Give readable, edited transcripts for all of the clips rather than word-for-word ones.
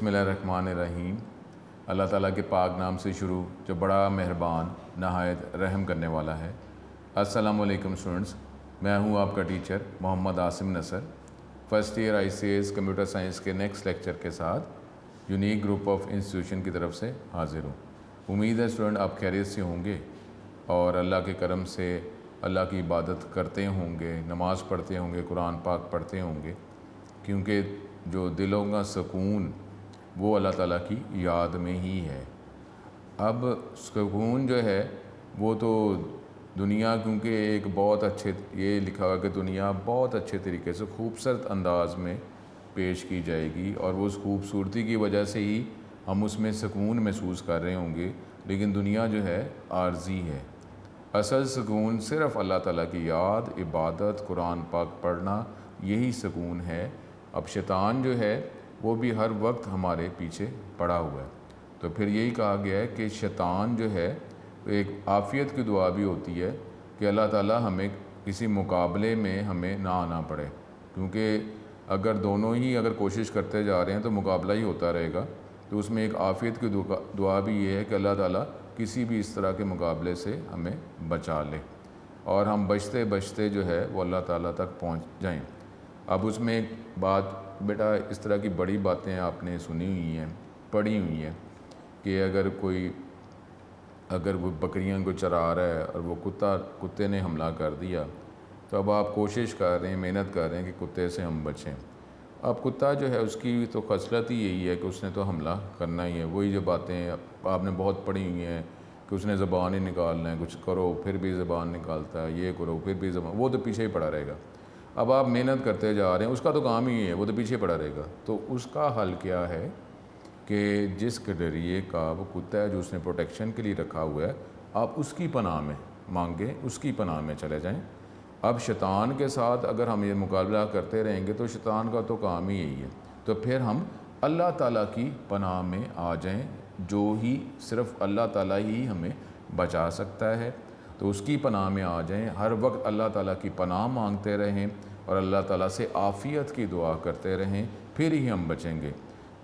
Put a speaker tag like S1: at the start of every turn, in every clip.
S1: बिस्मिल्लाहिर्रहमानिर्रहीम। अल्लाह ताला के पाक नाम से शुरू जो बड़ा मेहरबान नहायत रहम करने वाला है। अस्सलामु अलैकुम स्टूडेंट्स, मैं हूँ आपका teacher Mohammad Asim Nasar. First year ICS computer science के नेक्स्ट लेक्चर के साथ यूनिक ग्रुप ऑफ इंस्टीट्यूशन की तरफ से हाज़िर हूँ। उम्मीद है स्टूडेंट आप खैरियत से होंगे और अल्लाह के करम से अल्लाह की इबादत करते होंगे, नमाज़ पढ़ते होंगे, कुरान पाक पढ़ते होंगे, क्योंकि जो दिलों का सुकून वो अल्लाह ताला की याद में ही है। अब सुकून जो है वो तो दुनिया, क्योंकि एक बहुत अच्छे ये लिखा हुआ कि दुनिया बहुत अच्छे तरीके से खूबसूरत अंदाज में पेश की जाएगी और वो उस खूबसूरती की वजह से ही हम उसमें सुकून महसूस कर रहे होंगे, लेकिन दुनिया जो है आर्जी है। असल सुकून सिर्फ़ अल्लाह ताला की याद, इबादत, कुरान पाक पढ़ना, यही सुकून है। अब शैतान जो है वो भी हर वक्त हमारे पीछे पड़ा हुआ है, तो फिर यही कहा गया है कि शैतान जो है एक आफ़ियत की दुआ भी होती है कि अल्लाह ताला हमें किसी मुकाबले में हमें ना आना पड़े, क्योंकि अगर दोनों ही अगर कोशिश करते जा रहे हैं तो मुकाबला ही होता रहेगा। तो उसमें एक आफ़ियत की दुआ भी ये है कि अल्लाह ताला किसी भी इस तरह के मुकाबले से हमें बचा ले और हम बचते बचते जो है वो अल्लाह ताला तक पहुँच जाएँ। अब उसमें एक बात, बेटा इस तरह की बड़ी बातें आपने सुनी हुई हैं, पढ़ी हुई हैं कि अगर वो बकरियां को चरा रहा है और वो कुत्ते ने हमला कर दिया, तो अब आप कोशिश कर रहे हैं, मेहनत कर रहे हैं कि कुत्ते से हम बचें। अब कुत्ता जो है उसकी तो खसलत ही यही है कि उसने तो हमला करना ही है। वही जो बातें आपने बहुत पढ़ी हुई हैं कि उसने ज़बान ही निकालना है, कुछ करो फिर भी ज़बान निकालता है, ये करो फिर भी ज़बान, वो तो पीछे ही पड़ा रहेगा। अब आप मेहनत करते जा रहे हैं, उसका तो काम ही है, वो तो पीछे पड़ा रहेगा। तो उसका हल क्या है कि जिस ज़रिए का वो कुत्ता है जो उसने प्रोटेक्शन के लिए रखा हुआ है, आप उसकी पनाह में मांगे, उसकी पनाह में चले जाएं। अब शैतान के साथ अगर हम ये मुकाबला करते रहेंगे तो शैतान का तो काम ही यही है। तो फिर हम अल्लाह ताला की पनाह में आ जाएं, जो ही सिर्फ़ अल्लाह ताला ही हमें बचा सकता है। तो उसकी पनाह में आ जाएं, हर वक्त अल्लाह ताला की पनाह मांगते रहें और अल्लाह ताला से आफ़ियत की दुआ करते रहें, फिर ही हम बचेंगे।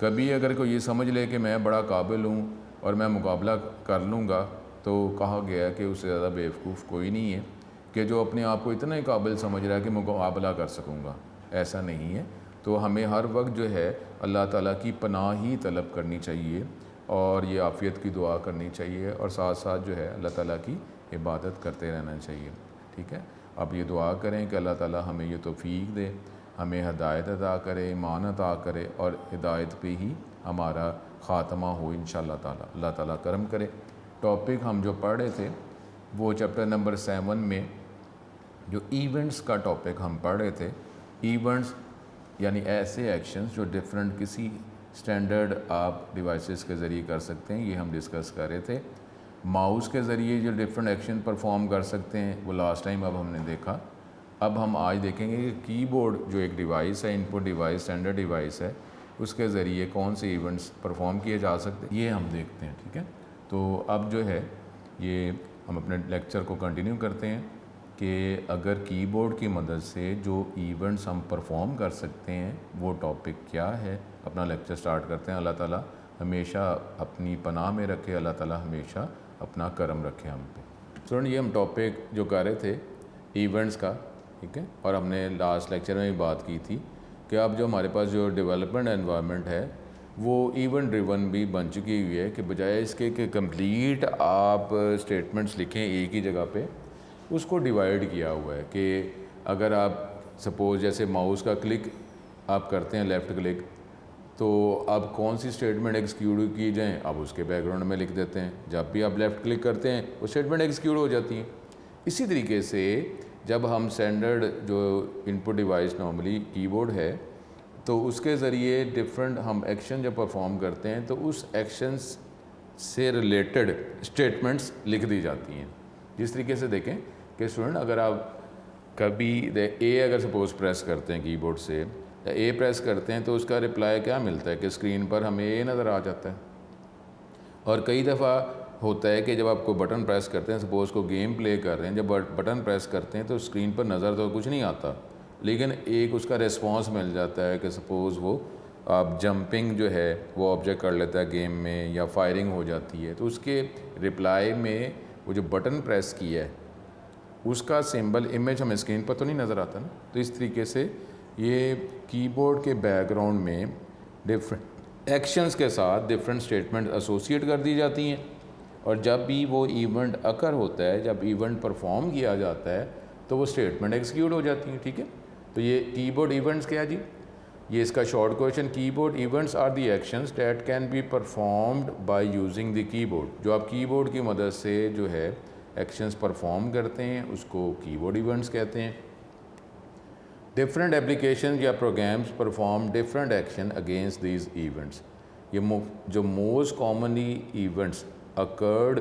S1: कभी अगर कोई ये समझ ले कि मैं बड़ा काबिल हूँ और मैं मुकाबला कर लूँगा, तो कहा गया है कि उससे ज़्यादा बेवकूफ़ कोई नहीं है कि जो अपने आप को इतना ही काबिल समझ रहा है कि मुकाबला कर सकूँगा। ऐसा नहीं है। तो हमें हर वक्त जो है अल्लाह ताला की पनाह ही तलब करनी चाहिए और ये आफ़ियत की दुआ करनी चाहिए और साथ साथ जो है अल्लाह ताला की इबादत करते रहना चाहिए। ठीक है, अब ये दुआ करें कि अल्लाह ताला हमें ये तौफ़ीक दे, हमें हिदायत अता करे, ईमान अता करे और हिदायत पे ही हमारा ख़ात्मा हो इंशाअल्लाह ताला। अल्लाह ताला करम करे। टॉपिक हम जो पढ़ रहे थे वो चैप्टर नंबर 7 में जो इवेंट्स का टॉपिक हम पढ़ रहे थे। इवेंट्स यानी ऐसे एक्शंस जो डिफरेंट किसी स्टैंडर्ड आप डिवाइसेस के ज़रिए कर सकते हैं, ये हम डिस्कस कर रहे थे। माउस के ज़रिए जो डिफरेंट एक्शन परफॉर्म कर सकते हैं वो लास्ट टाइम अब हमने देखा। अब हम आज देखेंगे कि कीबोर्ड जो एक डिवाइस है, इनपुट डिवाइस, स्टैंडर्ड डिवाइस है, उसके ज़रिए कौन से इवेंट्स परफॉर्म किए जा सकते हैं, ये हम देखते हैं। ठीक है, तो अब जो है ये हम अपने लेक्चर को कंटिन्यू करते हैं कि अगर कीबोर्ड की मदद से जो इवेंट्स हम परफॉर्म कर सकते हैं वो टॉपिक क्या है। अपना लेक्चर स्टार्ट करते हैं। अल्लाह ताला हमेशा अपनी पनाह में रखे, अल्लाह ताला हमेशा अपना करम रखे हम पे। स्टूडेंट, ये हम टॉपिक जो कर रहे थे इवेंट्स का, ठीक है, और हमने लास्ट लेक्चर में भी बात की थी कि अब जो हमारे पास जो डेवलपमेंट एनवायरनमेंट है वो इवेंट ड्रिवन भी बन चुकी हुई है कि बजाय इसके कि कंप्लीट आप स्टेटमेंट्स लिखें एक ही जगह पे, उसको डिवाइड किया हुआ है कि अगर आप सपोज़ जैसे माउस का क्लिक आप करते हैं, लेफ़्ट क्लिक, तो अब कौन सी स्टेटमेंट एग्जीक्यूट की जाए अब उसके बैकग्राउंड में लिख देते हैं। जब भी आप लेफ़्ट क्लिक करते हैं वो स्टेटमेंट एग्जीक्यूट हो जाती है। इसी तरीके से जब हम स्टैंडर्ड जो इनपुट डिवाइस नॉर्मली कीबोर्ड है, तो उसके ज़रिए डिफरेंट हम एक्शन जब परफॉर्म करते हैं तो उस एक्शंस से रिलेटेड स्टेटमेंट्स लिख दी जाती हैं। जिस तरीके से देखें कि स्टूडेंट, अगर आप कभी ए अगर सपोज़ प्रेस करते हैं कीबोर्ड से, या ए प्रेस करते हैं तो उसका रिप्लाई क्या मिलता है कि स्क्रीन पर हमें ए नज़र आ जाता है। और कई दफ़ा होता है कि जब आप कोई बटन प्रेस करते हैं, सपोज़ को गेम प्ले कर रहे हैं, जब बटन प्रेस करते हैं तो स्क्रीन पर नज़र तो कुछ नहीं आता, लेकिन एक उसका रिस्पॉन्स मिल जाता है कि सपोज़ वो आप जंपिंग जो है वो ऑब्जेक्ट कर लेता है गेम में, या फायरिंग हो जाती है, तो उसके रिप्लाई में वो जो बटन प्रेस किया है उसका सिंबल इमेज हमें स्क्रीन पर तो नहीं नज़र आता ना। तो इस तरीके से ये कीबोर्ड के बैकग्राउंड में डिफरेंट एक्शंस के साथ डिफरेंट स्टेटमेंट एसोसिएट कर दी जाती हैं, और जब भी वो इवेंट अकर होता है, जब इवेंट परफॉर्म किया जाता है, तो वो स्टेटमेंट एग्जीक्यूट हो जाती हैं। ठीक है, तो ये कीबोर्ड इवेंट्स क्या जी, ये इसका short question, keyboard events are the actions that can be performed by using the keyboard. जो आप कीबोर्ड की मदद से जो है एक्शंस परफॉर्म करते हैं उसको कीबोर्ड इवेंट्स कहते हैं। डिफरेंट एप्लीकेशन या programs perform different action against these events. ये जो most commonly events occurred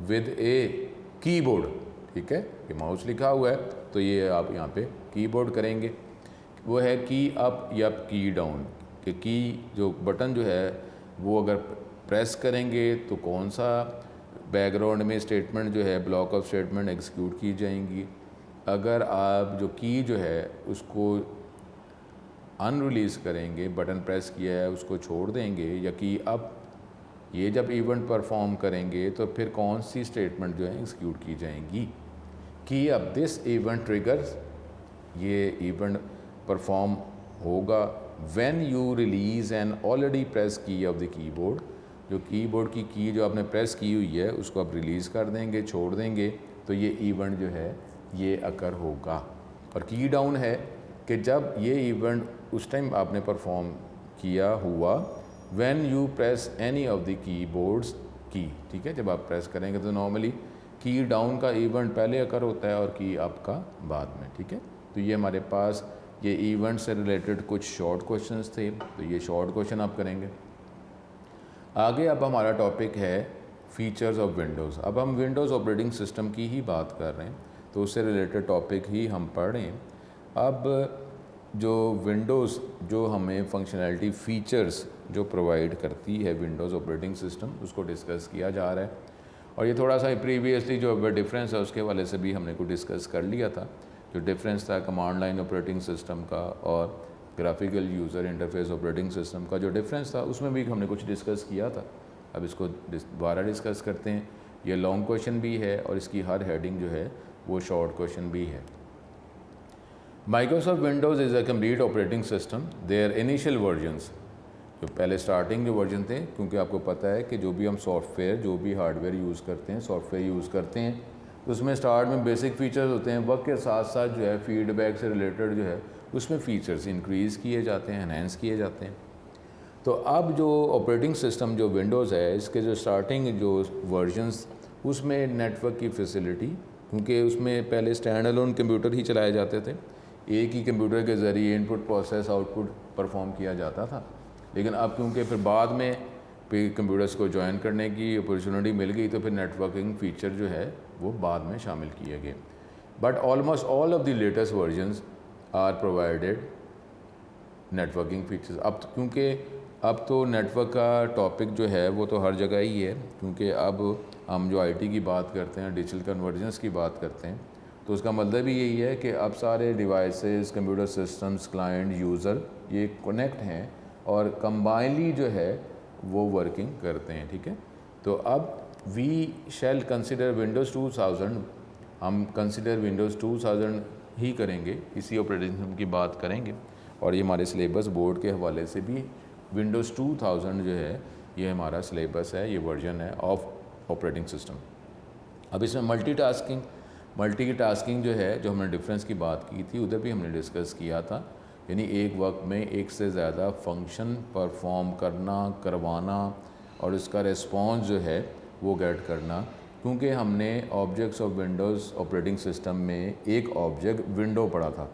S1: with a keyboard, ठीक है, ये माउस लिखा हुआ है तो ये आप यहाँ पे कीबोर्ड करेंगे, वो है की अप या की डाउन, कि की जो बटन जो है वो अगर प्रेस करेंगे तो कौन सा बैकग्राउंड में स्टेटमेंट जो है ब्लॉक ऑफ स्टेटमेंट एग्जीक्यूट की जाएंगी। अगर आप जो की जो है उसको अनरिलीज़ करेंगे, बटन प्रेस किया है उसको छोड़ देंगे, या की अप, ये जब इवेंट परफॉर्म करेंगे तो फिर कौन सी स्टेटमेंट जो है एग्जीक्यूट की जाएंगी। Key up this event triggers, ये इवेंट परफॉर्म होगा when you release an already press key of the keyboard. जो कीबोर्ड की जो आपने प्रेस की हुई है उसको आप रिलीज़ कर देंगे, छोड़ देंगे, तो ये इवेंट जो है ये अकर होगा। और की डाउन है कि जब ये इवेंट उस टाइम आपने परफॉर्म किया हुआ when you press any of the keyboards की, ठीक है, जब आप प्रेस करेंगे तो नॉर्मली की डाउन का इवेंट पहले अकर होता है और की अप का बाद में। ठीक है, तो ये हमारे पास ये इवेंट से रिलेटेड कुछ शॉर्ट क्वेश्चंस थे, तो ये शॉर्ट क्वेश्चन आप करेंगे। आगे अब हमारा टॉपिक है फीचर्स ऑफ विंडोज़। अब हम विंडोज़ ऑपरेटिंग सिस्टम की ही बात कर रहे हैं, तो उससे रिलेटेड टॉपिक ही हम पढ़ रहे हैं। अब जो विंडोज़ जो हमें फंक्शनैलिटी फ़ीचर्स जो प्रोवाइड करती है विंडोज़ ऑपरेटिंग सिस्टम, उसको डिस्कस किया जा रहा है। और ये थोड़ा सा प्रीवियसली जो डिफरेंस है उसके वाले से भी हमने को डिस्कस कर लिया था। जो डिफरेंस था कमांड लाइन ऑपरेटिंग सिस्टम का और graphical user interface operating system का जो डिफरेंस था उसमें भी हमने कुछ डिस्कस किया था। अब इसको दोबारा डिस्कस करते हैं। ये लॉन्ग क्वेश्चन भी है और इसकी हर हेडिंग जो है वो शॉर्ट क्वेश्चन भी है। Microsoft Windows is a complete operating system. Their initial versions, जो पहले स्टार्टिंग जो वर्जन थे, क्योंकि आपको पता है कि जो भी हम सॉफ्टवेयर जो भी हार्डवेयर यूज़ करते हैं, सॉफ्टवेयर यूज़ करते हैं, तो उसमें स्टार्ट में बेसिक फ़ीचर्स होते हैं। वक्त के साथ साथ जो है फीडबैक से रिलेटेड जो है उसमें फ़ीचर्स इंक्रीज़ किए जाते हैं, एनहेंस किए जाते हैं। तो अब जो ऑपरेटिंग सिस्टम जो विंडोज़ है, इसके जो स्टार्टिंग जो वर्जन्स, उसमें नेटवर्क की फैसिलिटी, क्योंकि उसमें पहले स्टैंड अलोन कंप्यूटर ही चलाए जाते थे, एक ही कंप्यूटर के ज़रिए इनपुट प्रोसेस आउटपुट परफॉर्म किया जाता था। लेकिन अब क्योंकि फिर बाद में कंप्यूटर्स को ज्वाइन करने की अपॉर्चुनिटी मिल गई, तो फिर नेटवर्किंग फ़ीचर जो है वो बाद में शामिल किए गए। But almost all of the latest versions are provided networking features. अब क्योंकि अब तो नेटवर्क का टॉपिक जो है वो तो हर जगह ही है, क्योंकि अब हम जो आईटी की बात करते हैं, डिजिटल कन्वर्जेंस की बात करते हैं, तो उसका मतलब ही यही है कि अब सारे devices, computer systems, client, user ये कनेक्ट हैं और कंबाइनली जो है वो वर्किंग करते हैं। ठीक है, तो अब वी शैल कंसिडर विंडोज़ 2000, हम कंसिडर विंडोज़ 2000 ही करेंगे, इसी ऑपरेटिंग सिस्टम की बात करेंगे। और ये हमारे सिलेबस बोर्ड के हवाले से भी विंडोज़ 2000 जो है ये हमारा सिलेबस है, ये वर्जन है ऑफ ऑपरेटिंग सिस्टम। अब इसमें मल्टीटास्किंग जो है, जो हमने डिफरेंस की बात की थी, उधर भी हमने डिस्कस किया था, यानी एक वक्त में एक से ज़्यादा फंक्शन परफॉर्म करना, करवाना और उसका रिस्पॉन्स जो है वो गेट करना। क्योंकि हमने objects of Windows operating system में एक ऑब्जेक्ट विंडो पढ़ा था,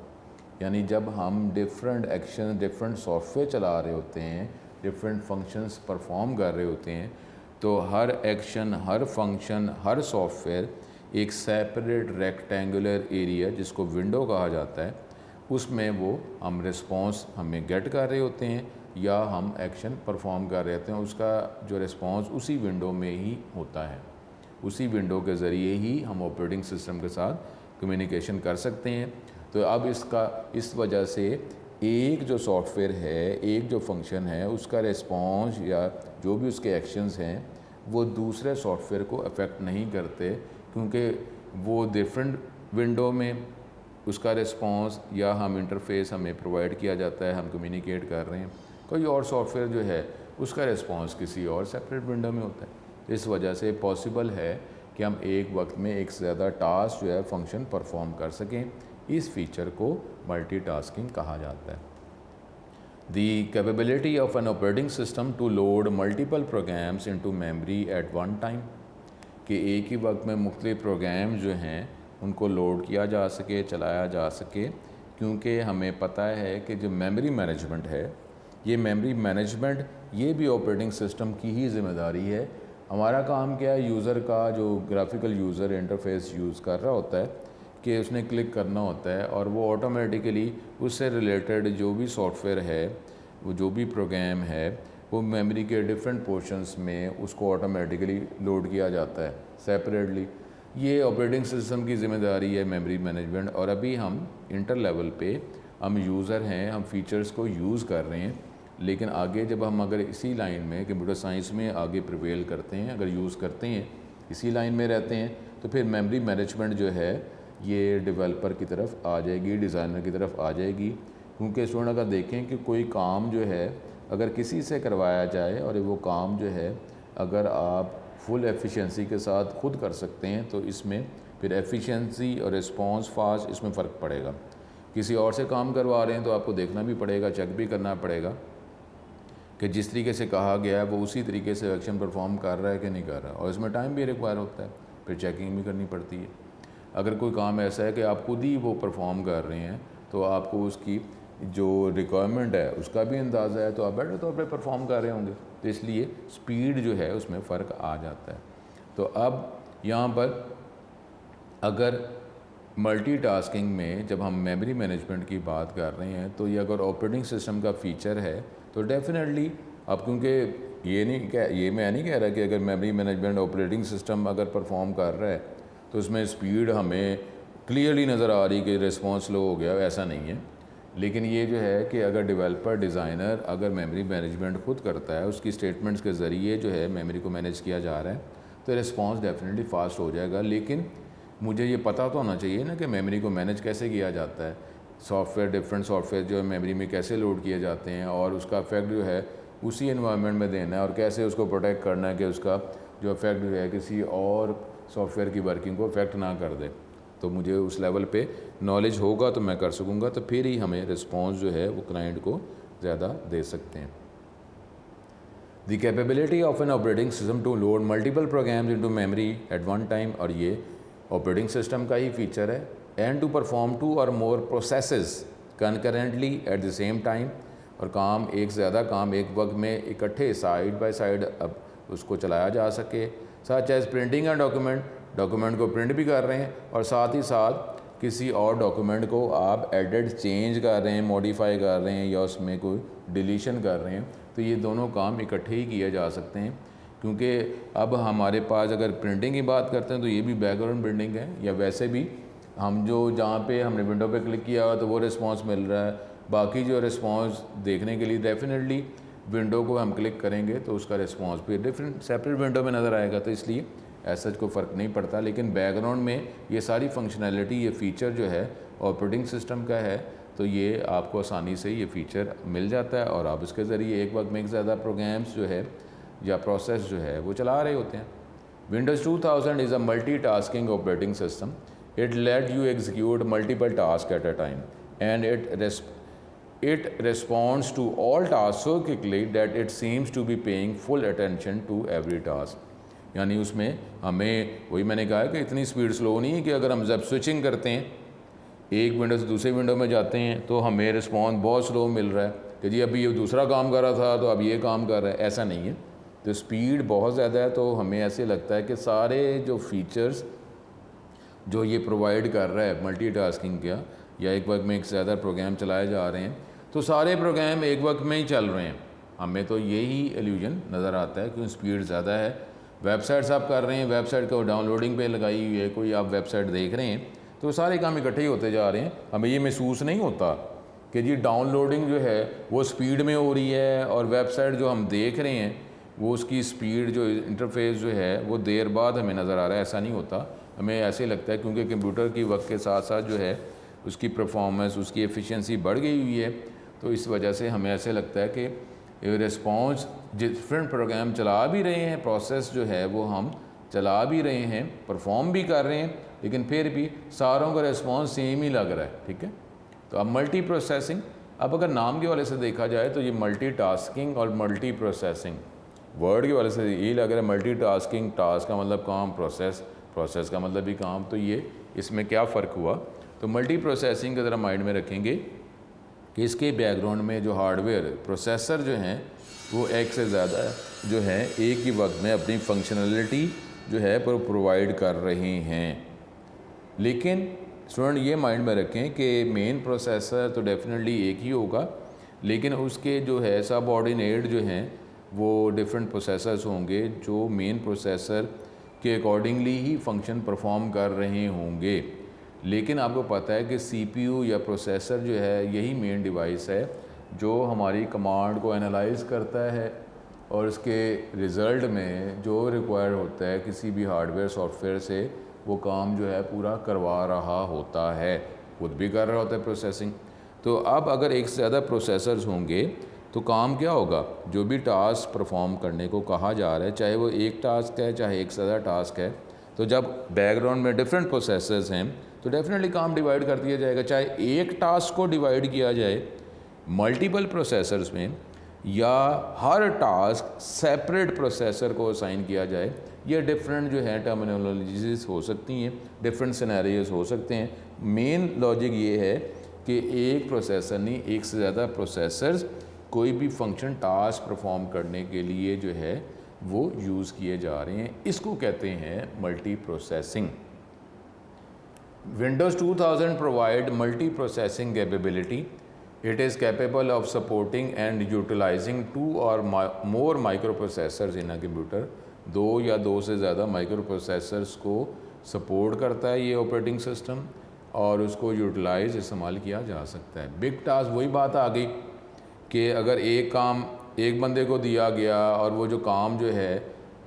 S1: यानी जब हम डिफरेंट एक्शन, डिफरेंट सॉफ्टवेयर चला रहे होते हैं, डिफरेंट फंक्शंस परफॉर्म कर रहे होते हैं, तो हर एक्शन, हर फंक्शन, हर सॉफ्टवेयर एक सेपरेट रेक्टेंगुलर एरिया जिसको विंडो कहा जाता है, उसमें वो हम रिस्पॉन्स हमें गेट कर रहे होते हैं या हम एक्शन परफॉर्म कर रहे होते हैं, उसका जो रिस्पॉन्स उसी विंडो में ही होता है। उसी विंडो के ज़रिए ही हम ऑपरेटिंग सिस्टम के साथ कम्युनिकेशन कर सकते हैं। तो अब इस वजह से एक जो सॉफ्टवेयर है, एक जो फंक्शन है, उसका रिस्पॉन्स या जो भी उसके एक्शंस हैं वो दूसरे सॉफ्टवेयर को अफेक्ट नहीं करते, क्योंकि वो डिफरेंट विंडो में उसका रिस्पॉन्स या हम इंटरफेस हमें प्रोवाइड किया जाता है, हम कम्युनिकेट कर रहे हैं। कोई और सॉफ्टवेयर जो है उसका रिस्पॉन्स किसी और सेपरेट विंडो में होता है। इस वजह से पॉसिबल है कि हम एक वक्त में एक से ज़्यादा टास्क जो है फंक्शन परफॉर्म कर सकें। इस फीचर को मल्टीटास्किंग कहा जाता है। The capability of an operating system to load multiple programs into memory at one time, कि एक ही वक्त में मुख्तलिफ प्रोग्राम जो हैं उनको लोड किया जा सके, चलाया जा सके, क्योंकि हमें पता है कि जो मेमोरी मैनेजमेंट है, ये मेमोरी मैनेजमेंट ये भी ऑपरेटिंग सिस्टम की ही ज़िम्मेदारी है। हमारा काम क्या है, यूज़र का जो ग्राफिकल यूज़र इंटरफेस यूज़ कर रहा होता है कि उसने क्लिक करना होता है और वो ऑटोमेटिकली उससे रिलेटेड जो भी सॉफ्टवेयर है, वो जो भी प्रोग्राम है, वो मेमोरी के डिफरेंट पोर्शंस में उसको ऑटोमेटिकली लोड किया जाता है सेपरेटली। ये ऑपरेटिंग सिस्टम की ज़िम्मेदारी है मेमोरी मैनेजमेंट। और अभी हम इंटर लेवल पे हम यूज़र हैं, हम फीचर्स को यूज़ कर रहे हैं, लेकिन आगे जब हम अगर इसी लाइन में कंप्यूटर साइंस में आगे प्रिवेल करते हैं, अगर यूज़ करते हैं, इसी लाइन में रहते हैं, तो फिर मेमोरी मैनेजमेंट जो है ये डेवलपर की तरफ आ जाएगी, डिज़ाइनर की तरफ आ जाएगी। क्योंकि स्टूडेंट अगर देखें कि कोई काम जो है अगर किसी से करवाया जाए और वो काम जो है अगर आप फुल एफिशिएंसी के साथ खुद कर सकते हैं, तो इसमें फिर एफिशिएंसी और रिस्पॉन्स फास्ट इसमें फ़र्क पड़ेगा। किसी और से काम करवा रहे हैं तो आपको देखना भी पड़ेगा, चेक भी करना पड़ेगा कि जिस तरीके से कहा गया है वो उसी तरीके से एक्शन परफॉर्म कर रहा है कि नहीं कर रहा, और इसमें टाइम भी रिक्वायर होता है, फिर चेकिंग भी करनी पड़ती है। अगर कोई काम ऐसा है कि आप खुद ही वो परफॉर्म कर रहे हैं तो आपको उसकी जो रिक्वायरमेंट है उसका भी अंदाज़ा है, तो आप बेटर तौर पे परफॉर्म कर रहे होंगे, तो इसलिए स्पीड जो है उसमें फ़र्क आ जाता है। तो अब यहाँ पर अगर मल्टीटास्किंग में जब हम मेमोरी मैनेजमेंट की बात कर रहे हैं, तो ये अगर ऑपरेटिंग सिस्टम का फ़ीचर है तो डेफिनेटली अब, क्योंकि ये मैं नहीं कह रहा कि अगर मेमोरी मैनेजमेंट ऑपरेटिंग सिस्टम अगर परफॉर्म कर रहा है तो उसमें स्पीड हमें क्लियरली नज़र आ रही कि रिस्पॉन्स स्लो हो गया, ऐसा नहीं है। लेकिन ये जो है कि अगर डेवलपर डिज़ाइनर अगर मेमोरी मैनेजमेंट खुद करता है, उसकी स्टेटमेंट्स के ज़रिए जो है मेमोरी को मैनेज किया जा रहा है, तो रिस्पॉन्स डेफिनेटली फ़ास्ट हो जाएगा। लेकिन मुझे ये पता तो होना चाहिए ना कि मेमोरी को मैनेज कैसे किया जाता है, सॉफ्टवेयर डिफरेंट सॉफ्टवेयर जो है मेमोरी में कैसे लोड किए जाते हैं, और उसका इफेक्ट जो है उसी एनवायरनमेंट में देना है, और कैसे उसको प्रोटेक्ट करना है कि उसका जो इफेक्ट जो है किसी और सॉफ्टवेयर की वर्किंग को इफेक्ट ना कर दे। तो मुझे उस लेवल पे नॉलेज होगा तो मैं कर सकूँगा, तो फिर ही हमें रिस्पॉन्स जो है वो क्लाइंट को ज़्यादा दे सकते हैं। The capability of an operating system to load multiple programs into memory at one time, और ये ऑपरेटिंग सिस्टम का ही फीचर है। एंड टू परफॉर्म टू और more processes concurrently at the same time, और काम एक से ज़्यादा काम एक वक्त में इकट्ठे साइड बाय साइड अब उसको चलाया जा सके। Such as printing and document को प्रिंट भी कर रहे हैं, और साथ ही साथ किसी और डॉक्यूमेंट को आप एडिट चेंज कर रहे हैं, मॉडिफाई कर रहे हैं, या उसमें कोई डिलीशन कर रहे हैं, तो ये दोनों काम इकट्ठे ही किए जा सकते हैं। क्योंकि अब हमारे पास अगर प्रिंटिंग की बात करते हैं तो ये भी बैकग्राउंड प्रिंटिंग है, या वैसे भी हम जो जहाँ पे हमने विंडो पे क्लिक किया हुआ तो वो रिस्पॉन्स मिल रहा है, बाकी जो रिस्पॉन्स देखने के लिए डेफिनेटली विंडो को हम क्लिक करेंगे तो उसका रिस्पॉन्स भी डिफरेंट सेपरेट विंडो में नज़र आएगा, तो इसलिए ऐसा कोई फ़र्क नहीं पड़ता। लेकिन बैकग्राउंड में ये सारी फंक्शनैलिटी, ये फ़ीचर जो है ऑपरेटिंग सिस्टम का है, तो ये आपको आसानी से ये फ़ीचर मिल जाता है, और आप इसके ज़रिए एक वक्त में एक ज़्यादा प्रोग्राम्स जो है या प्रोसेस जो है वो चला रहे होते हैं। Windows 2000 is a multitasking operating system. It let you execute multiple tasks at a time, and it responds to all tasks so quickly that it seems to be paying full attention to every task. यानी उसमें हमें वही मैंने कहा कि इतनी speed slow नहीं है कि अगर हम जब स्विचिंग करते हैं एक विंडो से दूसरे विंडो में जाते हैं तो हमें रिस्पॉन्स बहुत स्लो मिल रहा है कि जी अभी ये दूसरा काम कर रहा था तो अब ये काम कर रहा है, ऐसा नहीं है। तो स्पीड बहुत ज़्यादा है, तो हमें ऐसे लगता है कि सारे जो फीचर्स जो ये प्रोवाइड कर रहा है मल्टीटास्किंग का, या एक वक्त में एक से ज़्यादा प्रोग्राम चलाए जा रहे हैं, तो सारे प्रोग्राम एक वक्त में ही चल रहे हैं, हमें तो यही इल्यूजन नज़र आता है क्योंकि स्पीड ज़्यादा है। वेबसाइट्स आप कर रहे हैं, वेबसाइट को डाउनलोडिंग पे लगाई हुई है, कोई आप वेबसाइट देख रहे हैं, तो सारे काम इकट्ठे ही होते जा रहे हैं, हमें ये महसूस नहीं होता कि जी डाउनलोडिंग जो है वो स्पीड में हो रही है और वेबसाइट जो हम देख रहे हैं वो उसकी स्पीड जो इंटरफेस जो है वो देर बाद हमें नज़र आ रहा है। ऐसा नहीं होता, हमें ऐसे लगता है क्योंकि कंप्यूटर की वक्त के साथ साथ जो है उसकी परफॉर्मेंस, उसकी एफिशिएंसी बढ़ गई हुई है, तो इस वजह से हमें ऐसे लगता है कि रिस्पॉन्स डिफरेंट प्रोग्राम चला भी रहे हैं, प्रोसेस जो है वो हम चला भी रहे हैं, परफॉर्म भी कर रहे हैं, लेकिन फिर भी सारों का रिस्पॉन्स सेम ही लग रहा है। ठीक है, तो अब मल्टी प्रोसेसिंग, अब अगर नाम के वाले से देखा जाए तो ये मल्टीटास्किंग और मल्टी प्रोसेसिंग, वर्ड के वाले से यही लग रहा है। मल्टीटास्किंग, टास्क का मतलब काम, प्रोसेस का मतलब भी काम, तो ये इसमें क्या फ़र्क हुआ। तो मल्टी प्रोसेसिंग का ज़रा माइंड में रखेंगे कि इसके बैकग्राउंड में जो हार्डवेयर प्रोसेसर जो हैं वो एक से ज़्यादा जो है एक ही वक्त में अपनी फंक्शनलिटी जो है प्रोवाइड कर रहे हैं। लेकिन स्टूडेंट ये माइंड में रखें कि मेन प्रोसेसर तो डेफिनेटली एक ही होगा, लेकिन उसके जो है सबऑर्डिनेट जो हैं वो डिफरेंट प्रोसेसर्स होंगे जो मेन प्रोसेसर के अकॉर्डिंगली ही फंक्शन परफॉर्म कर रहे होंगे। लेकिन आपको पता है कि सीपीयू या प्रोसेसर जो है यही मेन डिवाइस है जो हमारी कमांड को एनालाइज करता है और इसके रिज़ल्ट में जो रिक्वायर होता है किसी भी हार्डवेयर सॉफ्टवेयर से वो काम जो है पूरा करवा रहा होता है, खुद भी कर रहा होता है प्रोसेसिंग। तो अब अगर एक से ज़्यादा प्रोसेसर्स होंगे तो काम क्या होगा, जो भी टास्क परफॉर्म करने को कहा जा रहा है, चाहे वो एक टास्क है चाहे एक से ज़्यादा टास्क है, तो जब बैकग्राउंड में डिफरेंट प्रोसेसर्स हैं तो डेफिनेटली काम डिवाइड कर दिया जाएगा। चाहे एक टास्क को डिवाइड किया जाए मल्टीपल प्रोसेसर्स में या हर टास्क सेपरेट प्रोसेसर को असाइन किया जाए, ये डिफरेंट जो है टर्मिनोलॉजीज हो सकती हैं, डिफरेंट सिनेरियोज हो सकते हैं। मेन लॉजिक ये है कि एक प्रोसेसर नहीं, एक से ज़्यादा प्रोसेसर्स कोई भी फंक्शन टास्क परफॉर्म करने के लिए जो है वो यूज़ किए जा रहे हैं, इसको कहते हैं multi processing. Windows 2000 provide multi-processing capability. It is capable of supporting and utilizing two or more microprocessors in a computer. दो या दो से ज़्यादा माइक्रोप्रोसेसर्स को सपोर्ट करता है ये ऑपरेटिंग सिस्टम और उसको यूटिलाइज इस्तेमाल किया जा सकता है। बिग टास्क वही बात आ गई कि अगर एक काम एक बंदे को दिया गया और वो जो काम जो है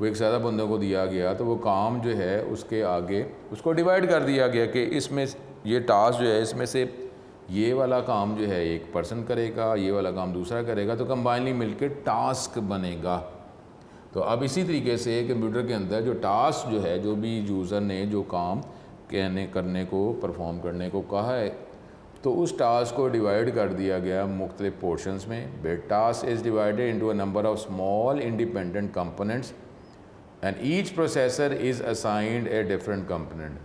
S1: वो एक ज़्यादा बंदों को दिया गया, तो वो काम जो है उसके आगे उसको डिवाइड कर दिया गया कि इसमें ये टास्क जो है इसमें से ये वाला काम जो है एक पर्सन करेगा, ये वाला काम दूसरा करेगा, तो कंबाइनली मिलके टास्क बनेगा। तो अब इसी तरीके से कंप्यूटर के अंदर जो टास्क जो है, जो भी यूज़र ने जो काम करने को परफॉर्म करने को कहा है, तो उस टास्क को डिवाइड कर दिया गया मुख्तलिफ पोर्शंस में। Big task is divided into a number of small independent components and each processor is assigned a different component,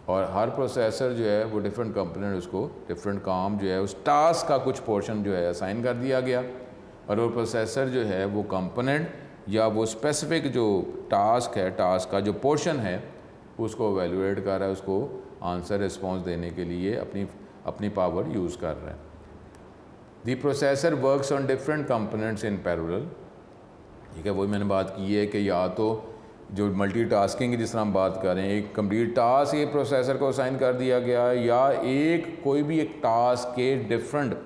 S1: और हर प्रोसेसर जो है वो डिफरेंट कंपोनेंट उसको डिफरेंट काम जो है उस टास्क का कुछ पोर्शन जो है असाइन कर दिया गया, और वो प्रोसेसर जो है वो कंपोनेंट या वो स्पेसिफिक जो टास्क है, टास्क का जो पोर्शन है उसको एवेलुएट कर रहा है, उसको आंसर रिस्पॉन्स देने के लिए अपनी पावर यूज़ कर रहा है। The processor works on different components in parallel. ठीक है, वही मैंने बात की है कि या तो जो मल्टीटास्किंग की जिस तरह हम बात कर रहे हैं, एक कंप्लीट टास्क एक प्रोसेसर को असाइन कर दिया गया, या कोई भी एक टास्क के डिफरेंट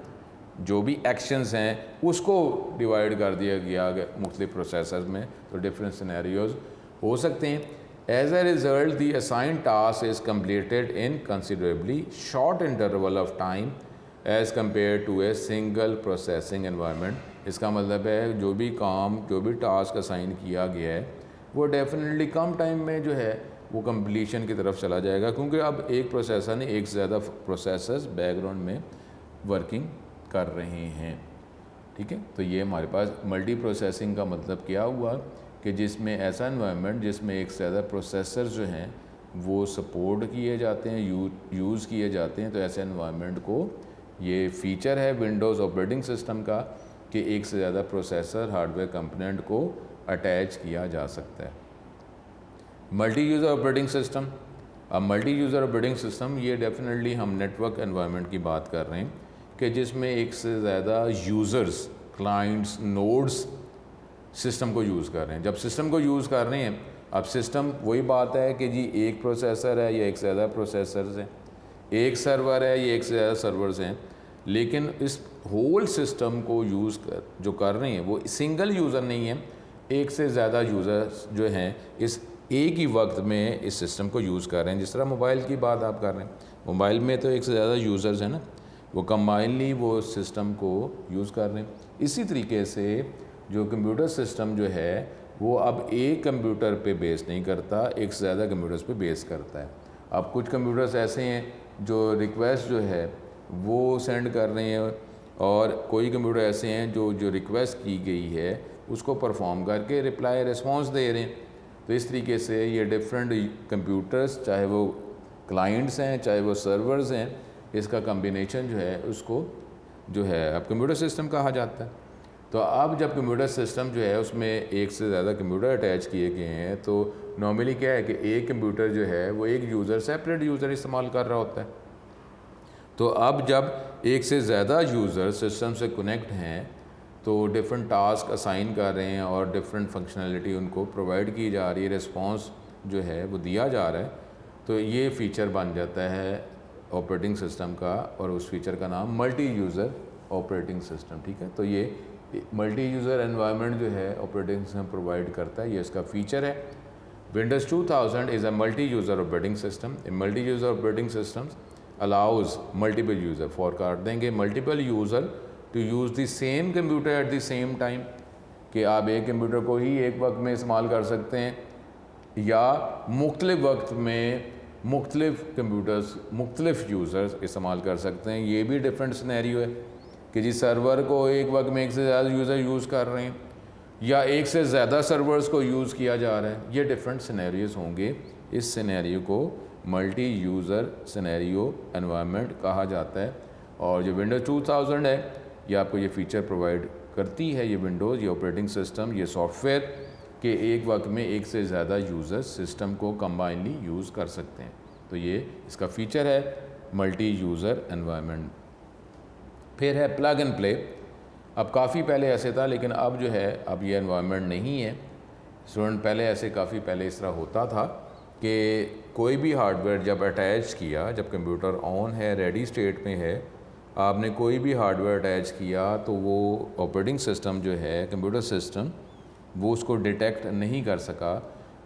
S1: जो भी एक्शंस हैं उसको डिवाइड कर दिया गया मुख्तलिफ प्रोसेसर्स में, तो डिफरेंट सिनेरियोज हो सकते हैं। As a result the assign task is completed in considerably short interval of time as compare to a single processing environment. इसका मतलब है जो भी काम, जो भी टास्क असाइन किया गया है वो डेफिनेटली कम टाइम में जो है वो कंप्लीशन की तरफ चला जाएगा, क्योंकि अब एक प्रोसेसर ने एक से ज़्यादा प्रोसेसर्स बैकग्राउंड में वर्किंग कर रहे हैं। ठीक है, तो ये हमारे पास मल्टी प्रोसेसिंग का मतलब क्या हुआ कि जिसमें ऐसा एनवायरनमेंट जिसमें एक से ज़्यादा प्रोसेसर्स जो हैं वो सपोर्ट किए जाते हैं, यूज़ किए जाते हैं। तो ऐसे एनवायरनमेंट को, ये फ़ीचर है विंडोज़ ऑपरेटिंग सिस्टम का कि एक से ज़्यादा प्रोसेसर हार्डवेयर कंपोनेंट को अटैच किया जा सकता है। मल्टी यूज़र ऑपरेटिंग सिस्टम, अब मल्टी यूज़र ऑपरेटिंग सिस्टम ये डेफिनेटली हम नेटवर्क एनवायरनमेंट की बात कर रहे हैं कि जिसमें एक से ज़्यादा यूज़र्स, क्लाइंट्स, नोड्स सिस्टम को यूज़ कर रहे हैं। जब सिस्टम को यूज़ कर रहे हैं, अब सिस्टम वही बात है कि जी एक प्रोसेसर है या एक से ज़्यादा प्रोसेसर्स हैं, एक सर्वर है या एक से ज़्यादा सर्वर्स हैं, लेकिन इस होल सिस्टम को जो कर रहे हैं वो सिंगल यूज़र नहीं है, एक से ज़्यादा यूज़र्स जो हैं इस एक ही वक्त में इस सिस्टम को यूज़ कर रहे हैं। जिस तरह मोबाइल की बात आप कर रहे हैं, मोबाइल में तो एक से ज़्यादा यूज़र्स हैं ना, वो कंबाइनली वो सिस्टम को यूज़ कर रहे हैं। इसी तरीके से जो कंप्यूटर सिस्टम जो है वो अब एक कंप्यूटर पे बेस नहीं करता, एक से ज़्यादा कंप्यूटर्स पे बेस करता है। अब कुछ कंप्यूटर्स ऐसे हैं जो रिक्वेस्ट जो है वो सेंड कर रहे हैं, और कोई कंप्यूटर ऐसे हैं जो रिक्वेस्ट की गई है उसको परफॉर्म करके रिप्लाई रिस्पॉन्स दे रहे हैं। तो इस तरीके से ये डिफरेंट कंप्यूटर्स, चाहे वो क्लाइंट्स हैं चाहे वो सर्वर्स हैं, इसका कम्बिनेशन जो है उसको जो है अब कंप्यूटर सिस्टम कहा जाता है। तो अब जब कंप्यूटर सिस्टम जो है उसमें एक से ज़्यादा कंप्यूटर अटैच किए गए हैं, तो नॉर्मली क्या है कि एक कंप्यूटर जो है वो एक यूज़र सेपरेट यूज़र इस्तेमाल कर रहा होता है। तो अब जब एक से ज़्यादा यूज़र सिस्टम से कनेक्ट हैं तो डिफरेंट टास्क असाइन कर रहे हैं और डिफरेंट फंक्शनैलिटी उनको प्रोवाइड की जा रही है, रिस्पॉन्स जो है वो दिया जा रहा है। तो ये फ़ीचर बन जाता है ऑपरेटिंग सिस्टम का, और उस फीचर का नाम मल्टी यूज़र ऑपरेटिंग सिस्टम, ठीक है। तो ये मल्टी यूज़र एनवायरनमेंट जो है ऑपरेटिंग सिस्टम प्रोवाइड करता है, ये इसका फ़ीचर है। Windows 2000 is a multi-user operating system. A multi-user operating system allows multiple user, for कर देंगे multiple user to use the same computer at the same time, कि आप एक कंप्यूटर को ही एक वक्त में इस्तेमाल कर सकते हैं या मुख्तलिफ वक्त में मुख्तलिफ कंप्यूटर्स मुख्तलिफ यूज़र्स इस्तेमाल कर सकते हैं। ये भी डिफरेंट सिनेरियो है कि जी सर्वर को एक वक्त में एक से ज़्यादा यूज़र यूज़ कर रहे हैं या एक से ज़्यादा सर्वर्स को यूज़ किया जा रहा है। ये डिफरेंट सिनेरियोज होंगे। इस सिनेरियो को मल्टी यूज़र सिनेरियो एनवायरनमेंट कहा जाता है। और जो विंडोज़ 2000 है ये आपको ये फ़ीचर प्रोवाइड करती है। ये विंडोज़, ये ऑपरेटिंग सिस्टम, ये सॉफ्टवेयर के एक वक्त में एक से ज़्यादा यूज़र सिस्टम को कंबाइनली यूज़ कर सकते हैं। तो ये इसका फ़ीचर है मल्टी यूज़र एनवायरनमेंट। फिर है प्लग एंड प्ले। अब काफ़ी पहले ऐसे था, लेकिन अब जो है अब ये एनवायरनमेंट नहीं है स्टूडेंट। पहले ऐसे काफ़ी पहले इस तरह होता था कि कोई भी हार्डवेयर जब अटैच किया, जब कंप्यूटर ऑन है, रेडी स्टेट में है, आपने कोई भी हार्डवेयर अटैच किया तो वो ऑपरेटिंग सिस्टम जो है कंप्यूटर सिस्टम वो उसको डिटेक्ट नहीं कर सका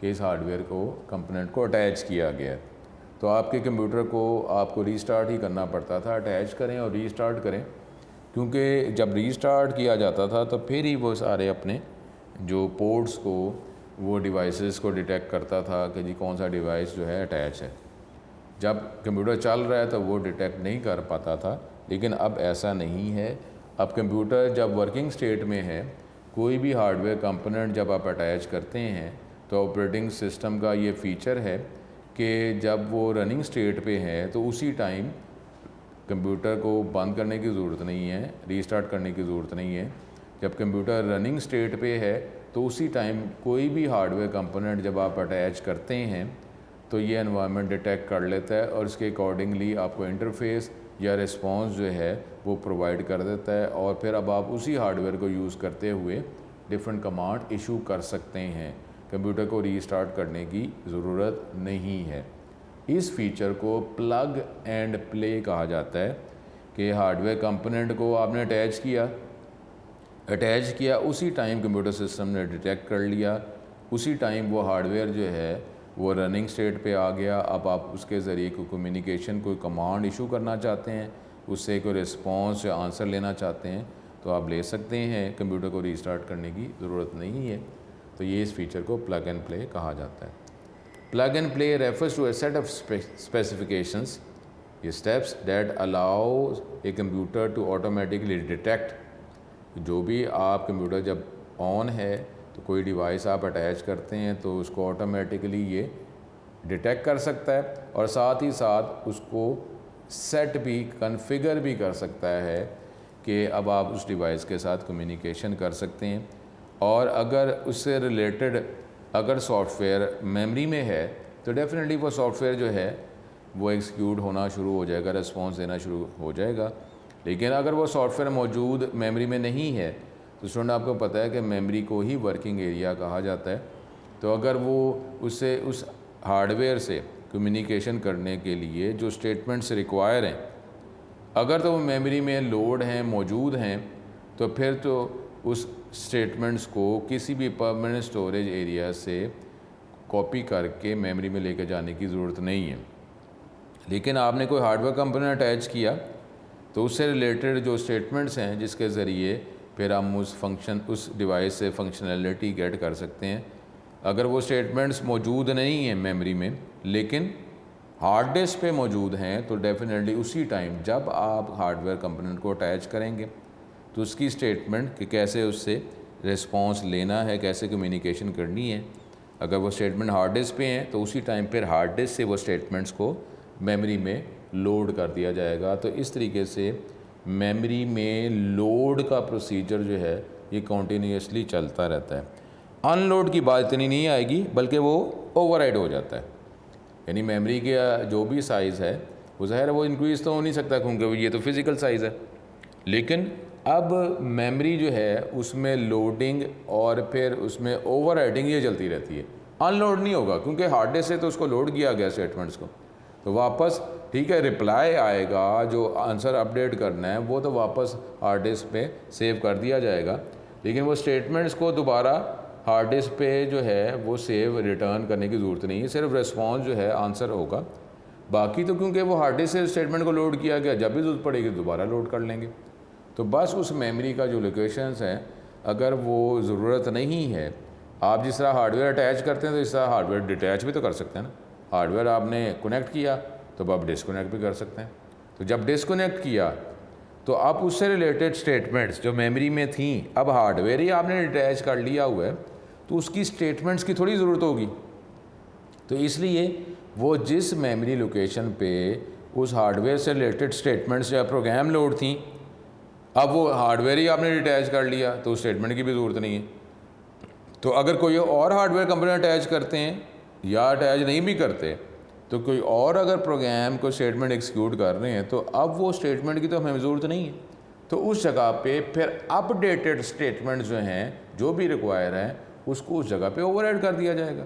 S1: कि इस हार्डवेयर को कंपोनेंट को अटैच किया गया है। तो आपके कंप्यूटर को आपको रीस्टार्ट ही करना पड़ता था। अटैच करें और रीस्टार्ट करें, क्योंकि जब रीस्टार्ट किया जाता था तो फिर ही वो सारे अपने जो पोर्ट्स को, वो डिवाइसेस को डिटेक्ट करता था कि जी कौन सा डिवाइस जो है अटैच है। जब कंप्यूटर चल रहा है तो वो डिटेक्ट नहीं कर पाता था, लेकिन अब ऐसा नहीं है। अब कंप्यूटर जब वर्किंग स्टेट में है, कोई भी हार्डवेयर कंपोनेंट जब आप अटैच करते हैं तो ऑपरेटिंग सिस्टम का ये फ़ीचर है कि जब वो रनिंग स्टेट पे है तो उसी टाइम कंप्यूटर को बंद करने की ज़रूरत नहीं है, रीस्टार्ट करने की ज़रूरत नहीं है। जब कंप्यूटर रनिंग स्टेट पे है तो उसी टाइम कोई भी हार्डवेयर कंपोनेंट जब आप अटैच करते हैं तो ये एनवायरनमेंट डिटेक्ट कर लेता है और इसके अकॉर्डिंगली आपको इंटरफेस या रिस्पॉन्स जो है वो प्रोवाइड कर देता है। और फिर अब आप उसी हार्डवेयर को यूज़ करते हुए डिफरेंट कमांड इशू कर सकते हैं। कंप्यूटर को रीस्टार्ट करने की ज़रूरत नहीं है। इस फीचर को प्लग एंड प्ले कहा जाता है कि हार्डवेयर कंपोनेंट को आपने अटैच किया, उसी टाइम कंप्यूटर सिस्टम ने डिटेक्ट कर लिया, उसी टाइम वो हार्डवेयर जो है वो रनिंग स्टेट पे आ गया। अब आप उसके ज़रिए कोई कम्युनिकेशन, कोई कमांड इशू करना चाहते हैं, उससे कोई रिस्पॉन्स या आंसर लेना चाहते हैं तो आप ले सकते हैं। कंप्यूटर को रीस्टार्ट करने की ज़रूरत नहीं है। तो ये इस फीचर को प्लग एंड प्ले कहा जाता है। Plug and play refers to a set of specifications, ये steps that allow a computer to automatically detect. जो भी आप कंप्यूटर जब ऑन है तो कोई डिवाइस आप अटैच करते हैं तो उसको ऑटोमेटिकली ये डिटेक्ट कर सकता है और साथ ही साथ उसको सेट भी, कॉन्फ़िगर भी कर सकता है कि अब आप उस डिवाइस के साथ कम्युनिकेशन कर सकते हैं। और अगर उससे रिलेटेड अगर सॉफ्टवेयर मेमोरी में है तो डेफिनेटली वो सॉफ्टवेयर जो है वो एग्जीक्यूट होना शुरू हो जाएगा, रिस्पॉन्स देना शुरू हो जाएगा। लेकिन अगर वो सॉफ्टवेयर मौजूद मेमोरी में नहीं है तो स्टूडेंट आपको पता है कि मेमोरी को ही वर्किंग एरिया कहा जाता है। तो अगर वो उससे उस हार्डवेयर से कम्युनिकेशन करने के लिए जो स्टेटमेंट्स रिक्वायर हैं अगर तो वो मेमोरी में लोड हैं, मौजूद हैं, तो फिर तो उस स्टेटमेंट्स को किसी भी परमानेंट स्टोरेज एरिया से कॉपी करके मेमोरी में लेकर जाने की ज़रूरत नहीं है। लेकिन आपने कोई हार्डवेयर कंपोनेंट अटैच किया तो उससे रिलेटेड जो स्टेटमेंट्स हैं जिसके ज़रिए फिर हम उस डिवाइस से फंक्शनैलिटी गेट कर सकते हैं, अगर वो स्टेटमेंट्स मौजूद नहीं हैं मेमोरी में लेकिन हार्ड डिस्क पे मौजूद हैं, तो डेफिनेटली उसी टाइम जब आप हार्डवेयर कंपोनेंट को अटैच करेंगे तो उसकी स्टेटमेंट कि कैसे उससे रिस्पॉन्स लेना है, कैसे कम्युनिकेशन करनी है, अगर वो स्टेटमेंट हार्ड डिस्क पे हैं तो उसी टाइम फिर हार्ड डिस्क से वो स्टेटमेंट्स को मेमोरी में लोड कर दिया जाएगा। तो इस तरीके से मेमोरी में लोड का प्रोसीजर जो है ये कॉन्टीन्यूसली चलता रहता है। अनलोड की बात इतनी नहीं आएगी बल्कि वो ओवरराइड हो जाता है, यानी मेमोरी का जो भी साइज़ है वो ज़ाहिर है वो इंक्रीज़ तो हो नहीं सकता क्योंकि ये तो फिज़िकल साइज़ है, लेकिन अब मेमोरी जो है उसमें लोडिंग और फिर उसमें ओवरराइडिंग ये चलती रहती है। अनलोड नहीं होगा क्योंकि हार्ड डिस्क से तो उसको लोड किया गया स्टेटमेंट्स को, तो वापस ठीक है रिप्लाई आएगा, जो आंसर अपडेट करना है वो तो वापस हार्ड डिस्क पे सेव कर दिया जाएगा, लेकिन वो स्टेटमेंट्स को दोबारा हार्ड डिस्क पे जो है वो सेव रिटर्न करने की ज़रूरत नहीं है, सिर्फ रिस्पॉन्स जो है आंसर होगा। बाकी तो क्योंकि वो हार्ड डिस्क से स्टेटमेंट को लोड किया गया, जब भी ज़रूरत पड़ेगी दोबारा लोड कर लेंगे। तो बस उस मेमोरी का जो लोकेशंस हैं अगर वो ज़रूरत नहीं है, आप जिस तरह हार्डवेयर अटैच करते हैं तो इस तरह हार्डवेयर डिटैच भी तो कर सकते हैं ना। हार्डवेयर आपने कनेक्ट किया तो अब आप डिस्कनेक्ट भी कर सकते हैं। तो जब डिस्कनेक्ट किया तो आप उससे रिलेटेड स्टेटमेंट्स जो मेमोरी में थी, अब हार्डवेयर ही आपने डिटैच कर लिया हुआ है तो उसकी स्टेटमेंट्स की थोड़ी ज़रूरत होगी। तो इसलिए वो जिस मेमोरी लोकेशन पे उस हार्डवेयर से रिलेटेड स्टेटमेंट्स या प्रोग्राम लोड थी, अब वो हार्डवेयर ही आपने डिटैच कर लिया तो स्टेटमेंट की भी ज़रूरत नहीं है। तो अगर कोई और हार्डवेयर कंपोनेंट अटैच करते हैं या अटैच नहीं भी करते, तो कोई और अगर प्रोग्राम को स्टेटमेंट एग्जीक्यूट कर रहे हैं तो अब वो स्टेटमेंट की तो हमें ज़रूरत नहीं है, तो उस जगह पे फिर अपडेटेड स्टेटमेंट जो हैं जो भी रिक्वायर हैं उसको उस जगह पे ओवरराइड कर दिया जाएगा।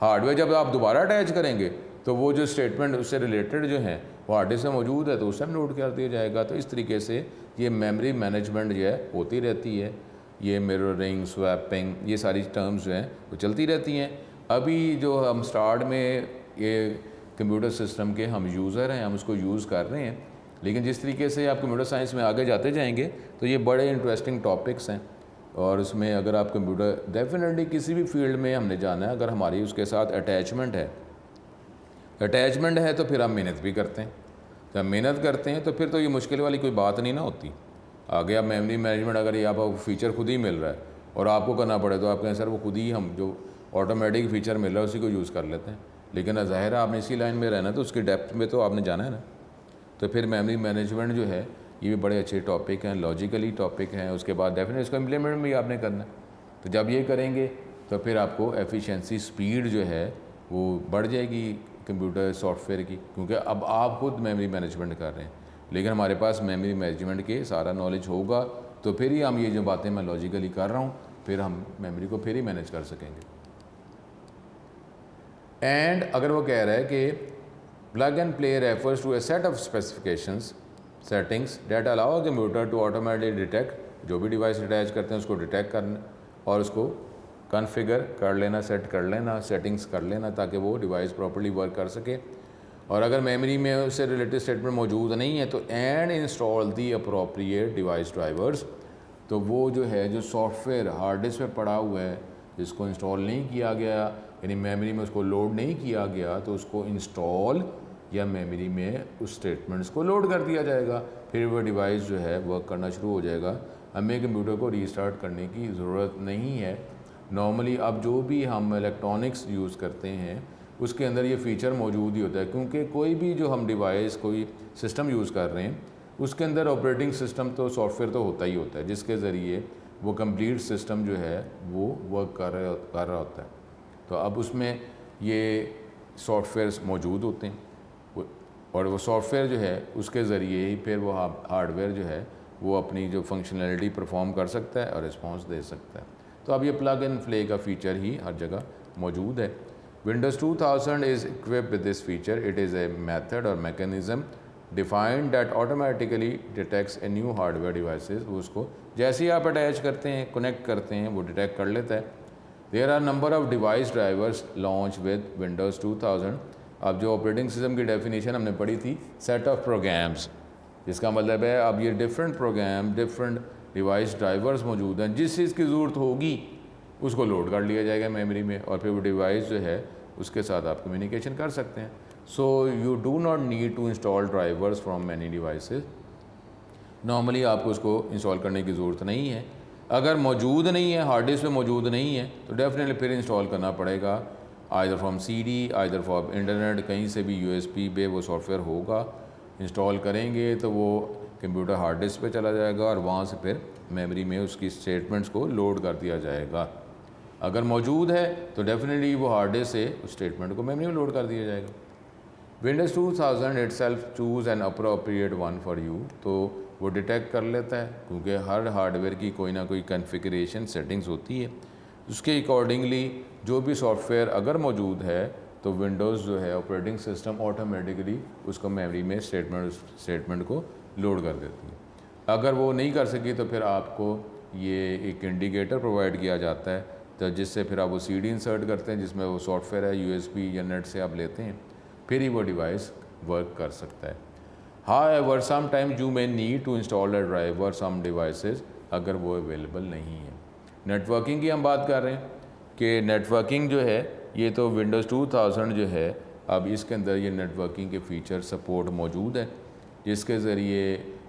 S1: हार्डवेयर जब आप दोबारा अटैच करेंगे तो वो जो स्टेटमेंट उससे रिलेटेड जो हैं वो हार्ड डिस्क में मौजूद है तो उस टाइम लोड कर दिया जाएगा। तो इस तरीके से ये मेमोरी मैनेजमेंट जो है होती रहती है। ये मिररिंग, स्वैपिंग, ये सारी टर्म्स जो हैं वो चलती रहती हैं। अभी जो हम स्टार्ट में ये कंप्यूटर सिस्टम के हम यूज़र हैं, हम उसको यूज़ कर रहे हैं, लेकिन जिस तरीके से आप कंप्यूटर साइंस में आगे जाते जाएंगे तो ये बड़े इंटरेस्टिंग टॉपिक्स हैं और उसमें अगर आप कंप्यूटर डेफिनेटली किसी भी फील्ड में हमने जाना है, अगर हमारी उसके साथ अटैचमेंट है तो फिर हम मेहनत भी करते हैं। जब मेहनत करते हैं तो फिर तो ये मुश्किल वाली कोई बात नहीं ना होती। आगे आप मेमोरी मैनेजमेंट अगर ये आपको फीचर खुद ही मिल रहा है और आपको करना पड़े तो आप कहें सर वो खुद ही हम जो ऑटोमेटिक फ़ीचर मिल रहा है उसी को यूज़ कर लेते हैं, लेकिन ज़ाहिर है आपने इसी लाइन में रहना तो उसकी डेप्थ में तो आपने जाना है ना। तो फिर मेमोरी मैनेजमेंट जो है ये भी बड़े अच्छे टॉपिक हैं, लॉजिकली टॉपिक हैं। उसके बाद डेफिनेटली इसको इम्प्लीमेंट भी आपने करना है। तो जब ये करेंगे तो फिर आपको एफिशिएंसी, स्पीड जो है वो बढ़ जाएगी कंप्यूटर सॉफ्टवेयर की, क्योंकि अब आप खुद मेमोरी मैनेजमेंट कर रहे हैं। लेकिन हमारे पास मेमोरी मैनेजमेंट के सारा नॉलेज होगा तो फिर ही हम ये जो बातें मैं लॉजिकली कर रहा हूँ फिर हम मेमोरी को फिर ही मैनेज कर सकेंगे। एंड अगर वो कह रहा है कि plug and play refers to a set of specifications settings that allow a computer to automatically detect, जो भी डिवाइस अटैच करते हैं उसको डिटेक्ट करना और उसको कॉन्फ़िगर कर लेना, सेट कर लेना, सेटिंग्स कर लेना ताकि वो डिवाइस प्रॉपर्ली वर्क कर सके। और अगर मेमोरी में उससे रिलेटेड स्टेटमेंट मौजूद नहीं है तो and install the appropriate device drivers, तो वो जो है जो सॉफ्टवेयर हार्ड डिस्क पे पड़ा हुआ है जिसको इंस्टॉल नहीं किया गया यानी मेमोरी में उसको लोड नहीं किया गया तो उसको इंस्टॉल या मेमोरी में उस स्टेटमेंट्स को लोड कर दिया जाएगा। फिर वो डिवाइस जो है वर्क करना शुरू हो जाएगा। हमें कंप्यूटर को रीस्टार्ट करने की ज़रूरत नहीं है। नॉर्मली अब जो भी हम इलेक्ट्रॉनिक्स यूज़ करते हैं उसके अंदर ये फ़ीचर मौजूद ही होता है, क्योंकि कोई भी जो हम डिवाइस कोई सिस्टम यूज़ कर रहे हैं उसके अंदर ऑपरेटिंग सिस्टम तो सॉफ्टवेयर तो होता ही होता है जिसके ज़रिए वो कंप्लीट सिस्टम जो है वो वर्क कर रहा होता है। तो अब उसमें ये सॉफ्टवेयर्स मौजूद होते हैं और वो सॉफ्टवेयर जो है उसके ज़रिए ही फिर वो हार्डवेयर जो है वो अपनी जो फंक्शनैलिटी परफॉर्म कर सकता है और रिस्पॉन्स दे सकता है। तो अब ये प्लग एंड प्ले का फ़ीचर ही हर जगह मौजूद है। Windows 2000 is equipped with this feature. It is a method or mechanism defined that automatically detects A new hardware devices, उसको जैसे ही आप अटैच करते हैं, कनेक्ट करते हैं, वो डिटेक्ट कर लेता है। There are number of device drivers launch with Windows 2000। अब जो ऑपरेटिंग सिस्टम की डेफिनेशन हमने पढ़ी थी, सेट ऑफ प्रोग्राम्स, जिसका मतलब है अब ये different program, different device drivers मौजूद हैं, जिस चीज़ की ज़रूरत होगी उसको लोड कर लिया जाएगा मेमोरी में, और फिर वो डिवाइस जो है उसके साथ आप कम्युनिकेशन कर सकते हैं। So you do not need to install drivers from many devices. Normally आपको उसको इंस्टॉल करने की ज़रूरत नहीं है। अगर मौजूद नहीं है, हार्ड डिस्क पे मौजूद नहीं है, तो डेफिनेटली फिर इंस्टॉल करना पड़ेगा, either from CD, either from internet, कहीं से भी USB पे वो सॉफ्टवेयर होगा। इंस्टॉल करेंगे तो वो कंप्यूटर हार्ड डिस्क पे चला जाएगा और वहाँ से फिर मेमोरी में उसकी स्टेटमेंट्स को लोड कर दिया जाएगा। अगर मौजूद है तो डेफिनेटली वो हार्ड डिस्क से उस स्टेटमेंट को मेमोरी में लोड कर दिया जाएगा। Windows 2000 itself choose an appropriate one for you, तो वो डिटेक्ट कर लेता है, क्योंकि हर हार्डवेयर की कोई ना कोई कॉन्फ़िगरेशन सेटिंग्स होती है, उसके अकॉर्डिंगली जो भी सॉफ्टवेयर अगर मौजूद है तो विंडोज़ जो है ऑपरेटिंग सिस्टम ऑटोमेटिकली उसको मेमोरी में स्टेटमेंट को लोड कर देती है। अगर वो नहीं कर सकी तो फिर आपको ये एक इंडिकेटर प्रोवाइड किया जाता है, तो जिससे फिर आप वो CD इंसर्ट करते हैं, जिसमें वो सॉफ्टवेयर है USB या नेट से आप लेते हैं, फिर ही वो डिवाइस वर्क कर सकता है। However, sometimes you may need to install a driver some devices, अगर वो अवेलेबल नहीं है। नेटवर्किंग की हम बात कर रहे हैं कि नेटवर्किंग जो है ये तो विंडोज़ 2000 जो है, अब इसके अंदर ये नेटवर्किंग के फ़ीचर सपोर्ट मौजूद है, जिसके ज़रिए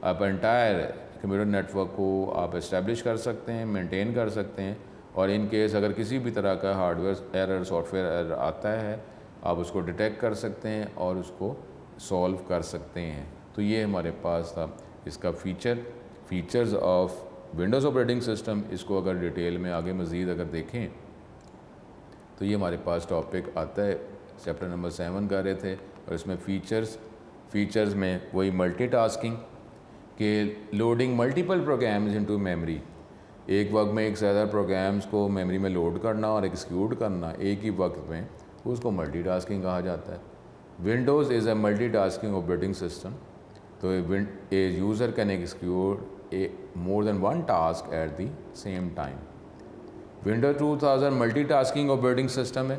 S1: आप एंटायर कंप्यूटर नेटवर्क को आप इस्टेब्लिश कर सकते हैं, मेंटेन कर सकते हैं, और इन केस अगर किसी भी तरह का हार्डवेयर एरर, सॉफ्टवेयर एरर आता है, आप उसको डिटेक्ट कर सकते हैं और उसको सॉल्व कर सकते हैं। तो ये हमारे पास था इसका features of Windows operating system. इसको अगर डिटेल में आगे मज़ीद अगर देखें तो ये हमारे पास टॉपिक आता है, चैप्टर नंबर 7 कर रहे थे, और इसमें फ़ीचर्स में वही मल्टीटास्किंग के loading multiple programs into memory, एक वक्त में एक से ज़्यादा प्रोग्राम्स को मेमोरी में लोड करना और एग्जीक्यूट करना एक ही वक्त में, उसको मल्टीटास्किंग कहा जाता है। Windows is a multitasking operating system, तो a user can execute a more than one task at the same time. Windows 2000 multitasking operating system है।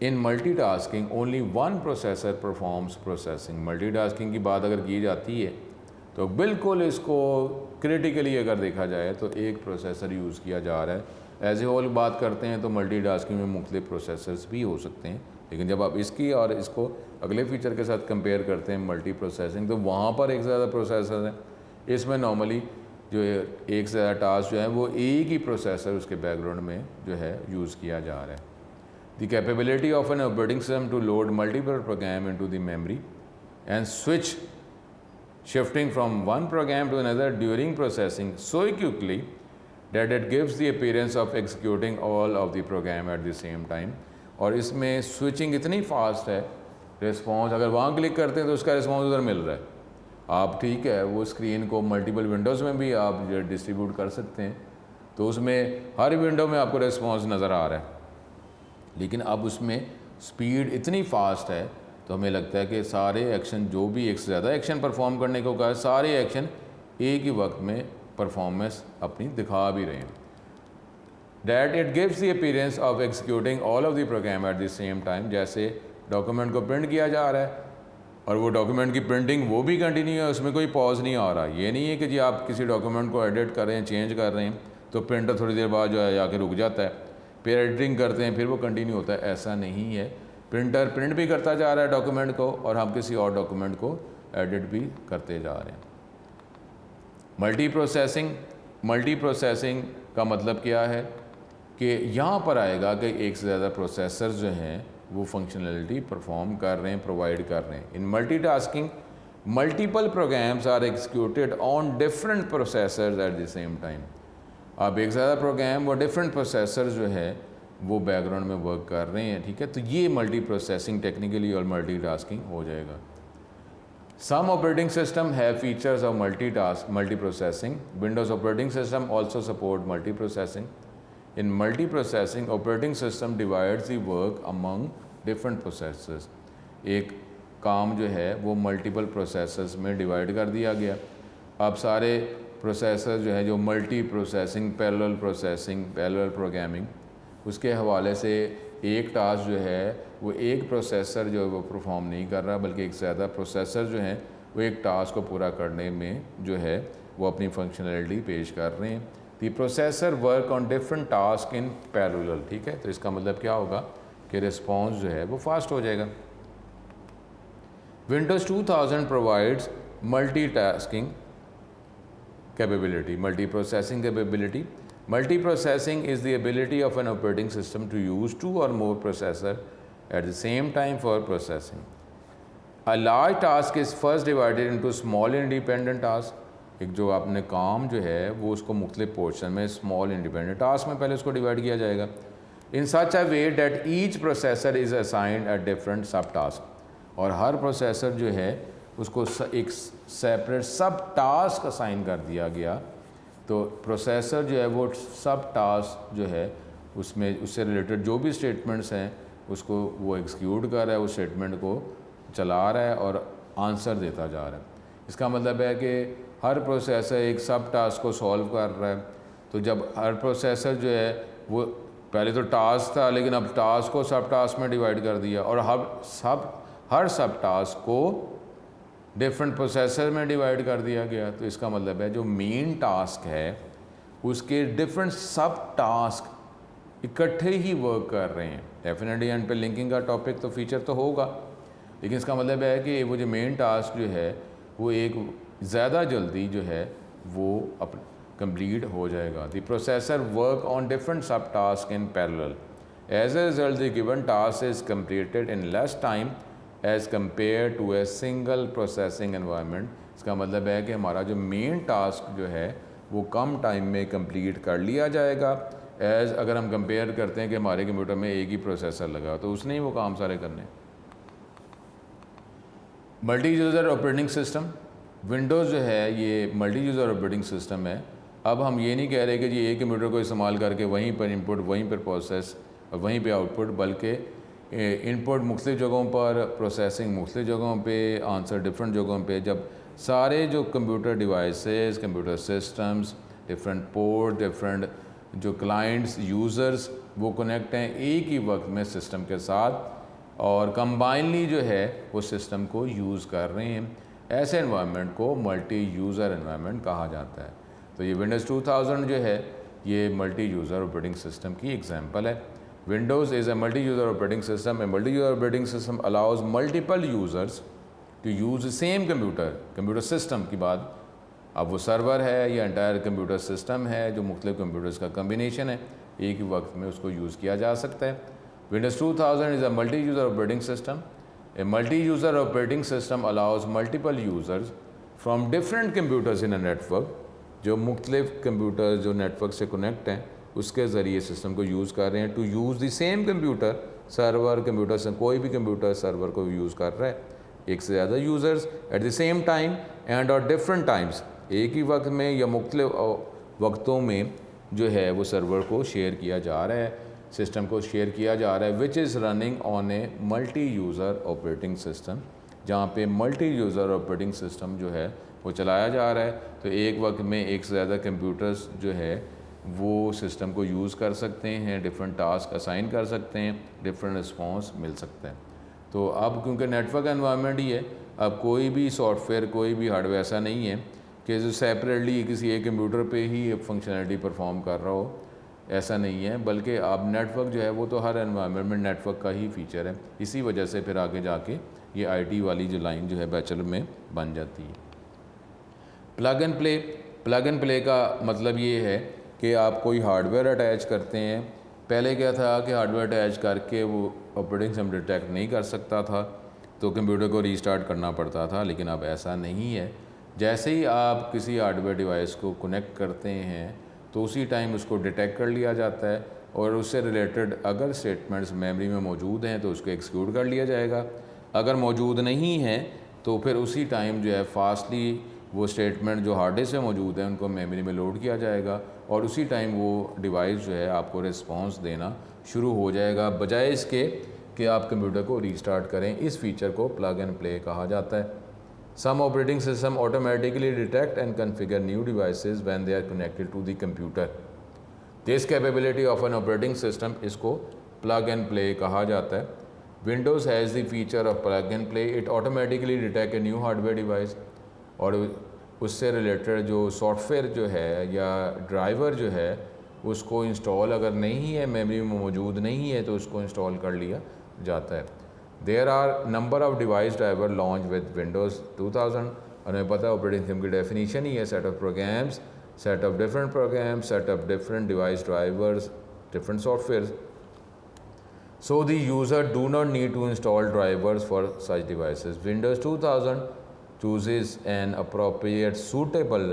S1: In multitasking only one processor performs processing. Multitasking की बात अगर की जाती है तो बिल्कुल इसको क्रिटिकली अगर देखा जाए तो एक प्रोसेसर यूज़ किया जा रहा है। एज ए होल बात करते हैं तो मल्टीटास्किंग में मुख्तलिफ प्रोसेसर्स भी हो सकते हैं, लेकिन जब आप इसकी और इसको अगले फीचर के साथ कंपेयर करते हैं मल्टी प्रोसेसिंग, तो वहाँ पर एक से ज़्यादा प्रोसेसर है। इसमें नॉर्मली जो एक से ज़्यादा टास्क जो है वो एक ही प्रोसेसर उसके बैकग्राउंड में जो है यूज़ किया जा रहा है। The capability of an operating system to load multiple program into the memory and switch shifting from one program to another during processing so quickly that it gives the appearance of executing all of the program at the same time। और इसमें switching इतनी fast है, response अगर वहाँ click करते हैं तो उसका रिस्पॉन्स उधर मिल रहा है। आप ठीक है वो स्क्रीन को मल्टीपल विंडोज़ में भी आप डिस्ट्रीब्यूट कर सकते हैं, तो उसमें हर विंडो में आपको रिस्पॉन्स नज़र आ रहा है, लेकिन अब उसमें स्पीड इतनी फास्ट है तो हमें लगता है कि सारे एक्शन, जो भी एक से ज़्यादा एक्शन परफॉर्म करने को कहा है, सारे एक्शन एक ही वक्त में परफॉर्मेंस अपनी दिखा भी रहे हैं। That it gives the appearance of executing all of the program at the same time. जैसे डॉक्यूमेंट को प्रिंट किया जा रहा है और वो डॉक्यूमेंट की प्रिंटिंग वो भी कंटिन्यू है, उसमें कोई पॉज नहीं आ रहा। ये नहीं है कि जी आप किसी डॉक्यूमेंट को एडिट कर रहे हैं, चेंज कर रहे हैं तो प्रिंटर थोड़ी देर बाद जो है आके रुक जाता है, फिर एडिटिंग करते हैं फिर वो कंटिन्यू होता है। ऐसा नहीं है, प्रिंटर प्रिंट भी करता जा रहा है डॉक्यूमेंट को और हम किसी और डॉक्यूमेंट को एडिट भी करते जा रहे हैं। मल्टी प्रोसेसिंग का मतलब क्या है कि यहाँ पर आएगा कि एक से ज़्यादा प्रोसेसर जो हैं वो फंक्शनलिटी परफॉर्म कर रहे हैं, प्रोवाइड कर रहे हैं। In multitasking multiple programs are executed on different processors at the same time. अब एक ज़्यादा प्रोग्राम वो डिफरेंट प्रोसेसर जो है वो बैकग्राउंड में वर्क कर रहे हैं, ठीक है, तो ये मल्टी प्रोसेसिंग टेक्निकली और मल्टीटास्किंग हो जाएगा। Some operating system have features of multi processing. Windows operating system also support multi processing. In multi processing operating system divides the work among different processors. एक काम जो है वो मल्टीपल प्रोसेसर्स में divide कर दिया गया। अब सारे प्रोसेसर जो है जो मल्टी प्रोसेसिंग, पैरेलल प्रोग्रामिंग, उसके हवाले से एक टास्क जो है वो एक प्रोसेसर जो है वो परफॉर्म नहीं कर रहा, बल्कि एक ज़्यादा प्रोसेसर जो हैं वो एक टास्क को पूरा करने में जो है वो अपनी फंक्शनैलिटी पेश कर रहे हैं। The processor work on different task in parallel, ठीक है। तो इसका मतलब क्या होगा कि रिस्पॉन्स जो है वो फास्ट हो जाएगा। Windows 2000 provides multitasking capability, multiprocessing capability. Multiprocessing is the ability of an operating system to use two or more processors at the same time for processing. A large task is first divided into small independent tasks. एक जो आपने काम जो है वो उसको मुख्तलिफ portion में स्मॉल इंडिपेंडेंट टास्क में पहले उसको डिवाइड किया जाएगा। In such a way that each processor is assigned a different sub task, और हर प्रोसेसर जो है उसको एक सेपरेट सब टास्क असाइन कर दिया गया। तो प्रोसेसर जो है वो सब टास्क जो है उसमें उससे रिलेटेड जो भी स्टेटमेंट्स हैं उसको वो एग्जीक्यूट कर रहा है, उस स्टेटमेंट को चला रहा है और आंसर देता जा रहा है। इसका मतलब है कि हर प्रोसेसर एक सब टास्क को सॉल्व कर रहा है। तो जब हर प्रोसेसर जो है वो पहले तो टास्क था, लेकिन अब टास्क को सब टास्क में डिवाइड कर दिया, और हर सब टास्क को डिफरेंट प्रोसेसर में डिवाइड कर दिया गया। तो इसका मतलब है जो मेन टास्क है उसके डिफरेंट सब टास्क इकट्ठे ही वर्क कर रहे हैं। डेफिनेटली एंड पे लिंकिंग का टॉपिक तो फीचर तो होगा, लेकिन इसका मतलब है कि वो जो मेन टास्क जो है वो एक ज़्यादा जल्दी जो है वो कंप्लीट हो जाएगा। The processor work on different sub task in parallel, as a result the given task is completed in less time as compare to a single processing environment. इसका मतलब है कि हमारा जो मेन टास्क जो है वो कम टाइम में कंप्लीट कर लिया जाएगा, एज़ अगर हम कंपेयर करते हैं कि हमारे कंप्यूटर में एक ही प्रोसेसर लगा तो उसने ही वो काम सारे करने। Multi user operating system, Windows जो है ये मल्टी यूज़र ऑपरेटिंग सिस्टम है। अब हम ये नहीं कह रहे कि जी एक कंप्यूटर को इस्तेमाल करके वहीं पर इनपुट, वहीं पर प्रोसेस और वहीं पर आउटपुट, बल्कि इनपुट मुख्तलिफ़ जगहों पर, प्रोसेसिंग मुख्तलिफ़ जगहों पे, आंसर डिफरेंट जगहों पे। जब सारे जो computer devices, computer systems, different port, different जो क्लाइंट्स, यूज़र्स वो कनेक्ट हैं एक ही वक्त में सिस्टम के साथ और कंबाइनली जो है वो सिस्टम को यूज़ कर रहे हैं, ऐसे एनवायरनमेंट को मल्टी यूज़र एनवायरनमेंट कहा जाता है। तो ये विंडोज़ 2000 जो है ये मल्टी यूज़र ऑपरेटिंग सिस्टम की एग्जांपल है। Windows is a multi-user operating system. A multi-user operating system allows multiple users to use the same computer system की बात, अब वो सर्वर है या एंटायर कंप्यूटर सिस्टम है जो मुख्तलिफ कंप्यूटर्स का कम्बिनेशन है, एक ही वक्त में उसको यूज़ किया जा सकता है। Windows 2000 is a multi-user operating system. A multi-user operating system allows multiple users from different computers in a network, जो मुख्तलिफ कंप्यूटर जो नेटवर्क से कनेक्ट हैं उसके ज़रिए सिस्टम को यूज़ कर रहे हैं, to use the same computer server. Computer से कोई भी कंप्यूटर सर्वर को यूज़ कर रहा है, एक से ज़्यादा users eight the same time and और डिफरेंट टाइम्स, एक ही वक्त में या मुख्तलिफ वक्तों में जो है वो सर्वर को शेयर किया जा रहा है, सिस्टम को शेयर किया जा रहा है, which is running on a multi user operating system, जहाँ पे मल्टी यूज़र ऑपरेटिंग सिस्टम जो है वो चलाया जा रहा है। तो एक वक्त में एक से ज़्यादा कंप्यूटर्स जो है वो सिस्टम को यूज़ कर सकते हैं, डिफरेंट टास्क असाइन कर सकते हैं, डिफरेंट रिस्पॉन्स मिल सकता है। तो अब क्योंकि नेटवर्क एनवायरनमेंट ही है, अब कोई भी सॉफ्टवेयर, कोई भी हार्डवेयर ऐसा नहीं है कि जो सेपरेटली किसी एक कंप्यूटर पे ही फंक्शनैलिटी परफॉर्म कर रहा हो, ऐसा नहीं है, बल्कि अब नेटवर्क जो है वो तो हर एनवायरनमेंट में नेटवर्क का ही फीचर है। इसी वजह से फिर आगे जाके ये IT वाली जो लाइन जो है बैचलर में बन जाती है। प्लग एंड प्ले का मतलब ये है कि आप कोई हार्डवेयर अटैच करते हैं। पहले क्या था कि हार्डवेयर अटैच करके वो ऑपरेटिंग सिस्टम डिटेक्ट नहीं कर सकता था, तो कंप्यूटर को रीस्टार्ट करना पड़ता था, लेकिन अब ऐसा नहीं है। जैसे ही आप किसी हार्डवेयर डिवाइस को कनेक्ट करते हैं तो उसी टाइम उसको डिटेक्ट कर लिया जाता है और उससे रिलेटेड अगर स्टेटमेंट्स मेमोरी में मौजूद हैं तो उसको एक्सिक्यूट कर लिया जाएगा, अगर मौजूद नहीं है तो फिर उसी टाइम जो है फास्टली वो स्टेटमेंट जो हार्ड डिस्क में मौजूद है उनको मेमोरी में लोड किया जाएगा और उसी टाइम वो डिवाइस जो है आपको रिस्पॉन्स देना शुरू हो जाएगा, बजाय इसके कि आप कंप्यूटर को रीस्टार्ट करें। इस फीचर को प्लग एंड प्ले कहा जाता है। Some operating system automatically detect and configure new devices when they are connected to the computer. This capability of an operating system, इसको प्लग एंड प्ले कहा जाता है। Windows has the feature of plug and play, it automatically detect a new hardware device, और उससे related जो software जो है या ड्राइवर जो है उसको इंस्टॉल अगर नहीं है, मेमोरी में मौजूद नहीं है, तो उसको इंस्टॉल कर लिया जाता है। There are number of device driver launch with Windows 2000, और हमें पता है ऑपरेटिंग सिस्टम की डेफिनीशन ही है set of programs, set of different programs, set of different device drivers, different softwares. So the user do not need to install drivers for such devices. Windows 2000 chooses an appropriate suitable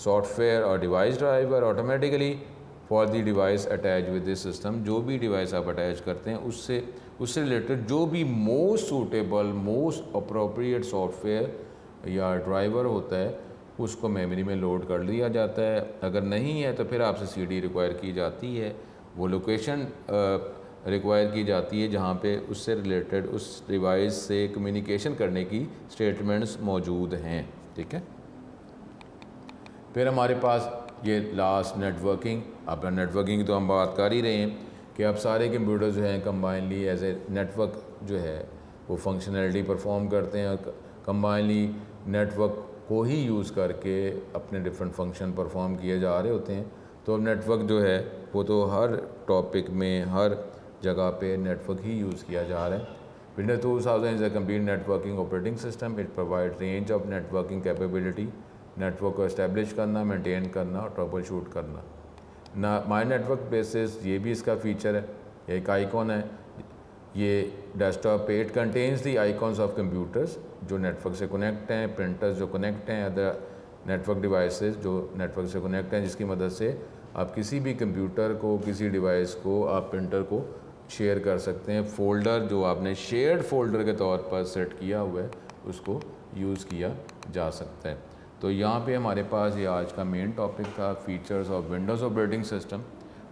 S1: software or device driver automatically for the device attached with this system. जो भी device आप attach करते हैं उससे related जो भी most suitable, most appropriate software या driver होता है उसको मेमोरी में लोड कर लिया जाता है। अगर नहीं है तो फिर आपसे सीडी रिक्वायर की जाती है, वो लोकेशन रिक्वायर की जाती है जहाँ पे उससे रिलेटेड उस डिवाइस से कम्युनिकेशन करने की स्टेटमेंट्स मौजूद हैं। ठीक है, फिर हमारे पास ये लास्ट नेटवर्किंग। अपना नेटवर्किंग की तो हम बात कर ही रहे हैं कि अब सारे कंप्यूटर जो हैं कंबाइनली एज ए नेटवर्क जो है वो फंक्शनैलिटी परफॉर्म करते हैं, कंबाइनली नेटवर्क को ही यूज़ करके अपने डिफरेंट फंक्शन परफॉर्म किए जा रहे होते हैं। तो अब नेटवर्क जो है वो तो हर टॉपिक में हर जगह पे नेटवर्क ही यूज़ किया जा रहा है। Windows 2000 is a complete networking operating system. It provide range of networking capability, network को इस्टेब्लिश करना, मेंटेन करना और ट्रबल शूट करना ना। माई नेटवर्क बेसिस ये भी इसका फ़ीचर है, एक आइकॉन है ये डेस्कटॉप पे। It contains the icons of computers जो नेटवर्क से कनेक्ट हैं, प्रिंटर्स जो कनेक्ट हैं, अदर नेटवर्क डिवाइसेस जो नेटवर्क से कनेक्ट हैं, जिसकी मदद से आप किसी भी कंप्यूटर को, किसी डिवाइस को, आप प्रिंटर को शेयर कर सकते हैं। फ़ोल्डर जो आपने शेयर्ड फ़ोल्डर के तौर पर सेट किया हुआ है उसको यूज़ किया जा सकता है। तो यहाँ पे हमारे पास ये आज का मेन टॉपिक था, features of Windows operating system.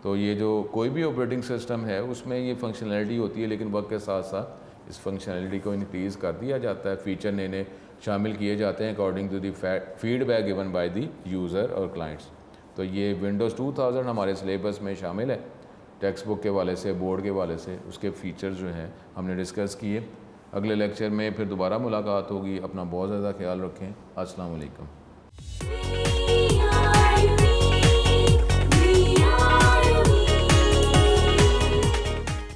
S1: तो ये जो कोई भी ऑपरेटिंग सिस्टम है उसमें ये फंक्शनैलिटी होती है, लेकिन वक्त के साथ साथ इस फंक्शनैलिटी को इंक्रीज़ कर दिया जाता है, फ़ीचर नए नए शामिल किए जाते हैं according to the feedback given by the user और क्लाइंट्स। तो ये विंडोज़ 2000 हमारे सिलेबस में शामिल है, टेक्स्ट बुक के वाले से, बोर्ड के वाले से उसके फ़ीचर्स जो हैं हमने डिस्कस किए। अगले लेक्चर में फिर दोबारा मुलाकात होगी। अपना बहुत ज़्यादा ख्याल रखें। अस्सलाम वालेकुम।